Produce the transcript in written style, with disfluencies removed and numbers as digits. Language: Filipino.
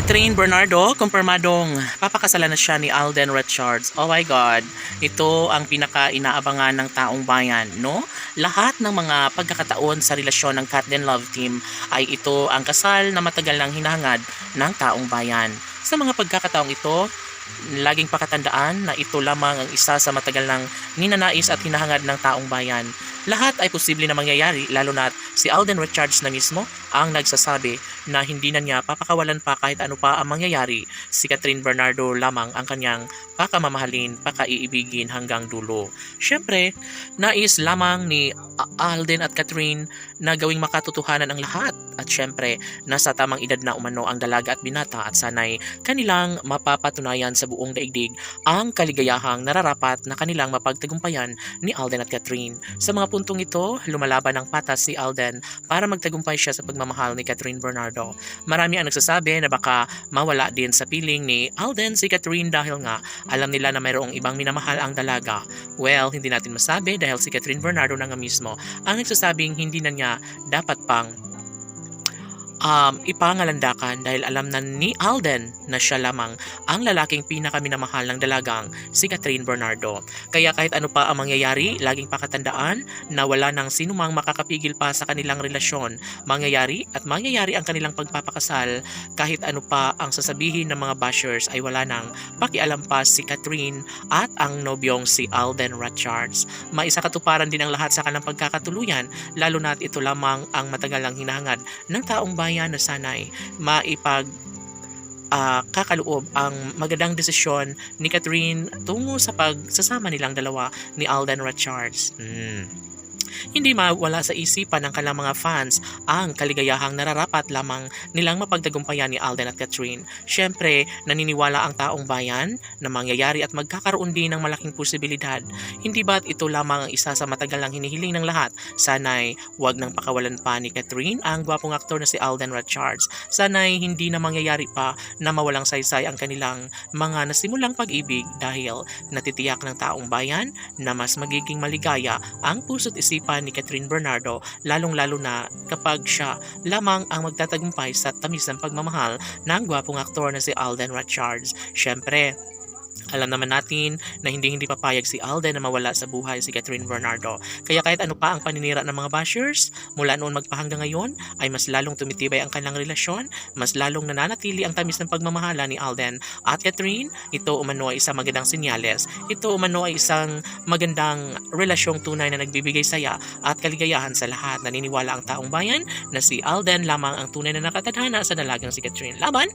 Catherine Bernardo, kumpirmadong papakasalan na siya ni Alden Richards. Oh my God, ito ang pinaka-inaabangan ng taong bayan, no? Lahat ng mga pagkakataon sa relasyon ng Katden Love Team ay ito ang kasal na matagal nang hinahangad ng taong bayan. Sa mga pagkakataong ito, laging pakatandaan na ito lamang ang isa sa matagal nang ninanais at hinahangad ng taong bayan. Lahat ay posible na mangyayari, lalo na si Alden Richards na mismo ang nagsasabi na hindi na niya papakawalan pa kahit ano pa ang mangyayari. Si Catherine Bernardo lamang ang kanyang pakamamahalin, pakaiibigin hanggang dulo. Siyempre, nais lamang ni Alden at Catherine na gawing makatotohanan ang lahat. At siyempre, nasa tamang edad na umano ang dalaga at binata at sanay kanilang mapapatunayan sa buong daigdig ang kaligayahang nararapat na kanilang mapagtagumpayan ni Alden at Catherine. Sa mga puntong ito, lumalaban ng patas si Alden para magtagumpay siya sa pagmamahal ni Catherine Bernardo. Marami ang nagsasabi na baka mawala din sa piling ni Alden si Catherine dahil nga alam nila na mayroong ibang minamahal ang dalaga. Well, hindi natin masabi dahil si Catherine Bernardo na nga mismo ang nagsasabing hindi na niya dapat pang ipangalandakan dahil alam na ni Alden na siya lamang ang lalaking pinakaminamahal ng dalagang si Catherine Bernardo. Kaya kahit ano pa ang mangyayari, laging pakatandaan na wala nang sinumang makakapigil pa sa kanilang relasyon. Mangyayari ang kanilang pagpapakasal. Kahit ano pa ang sasabihin ng mga bashers ay wala nang pakialam pa si Catherine at ang nobyong si Alden Richards. Maisa katuparan din ang lahat sa kanilang pagkakatuluyan, lalo na't ito lamang ang matagal lang hinahangad ng taong bayan na sanay kakaloob ang magandang desisyon ni Catherine tungo sa pagsasama nilang dalawa ni Alden Richards. Hindi mawala sa isipan ng kanilang mga fans ang kaligayahang nararapat lamang nilang mapagtagumpayan ni Alden at Catherine. Siyempre, naniniwala ang taong bayan na mangyayari at magkakaroon din ng malaking posibilidad. Hindi ba't ito lamang ang isa sa matagal lang hinihiling ng lahat? Sana'y wag nang pakawalan pa ni Catherine ang gwapong aktor na si Alden Richards. Sana'y hindi na mangyayari pa na mawalang saysay ang kanilang mga nasimulang pag-ibig dahil natitiyak ng taong bayan na mas magiging maligaya ang puso't isipan ni Catherine Bernardo, lalong-lalo na kapag siya lamang ang magtatagumpay sa tamis ng pagmamahal ng gwapong aktor na si Alden Richards. Siyempre, alam naman natin na hindi papayag si Alden na mawala sa buhay si Catherine Bernardo. Kaya kahit ano pa ang paninira ng mga bashers, mula noon magpahanggang ngayon ay mas lalong tumitibay ang kanilang relasyon, mas lalong nananatili ang tamis ng pagmamahala ni Alden at Catherine. Ito umano ay isang magandang senyales. Ito umano ay isang magandang relasyong tunay na nagbibigay saya at kaligayahan sa lahat. Naniniwala ang taong bayan na si Alden lamang ang tunay na nakatadhana sa dalagang si Catherine. Laban!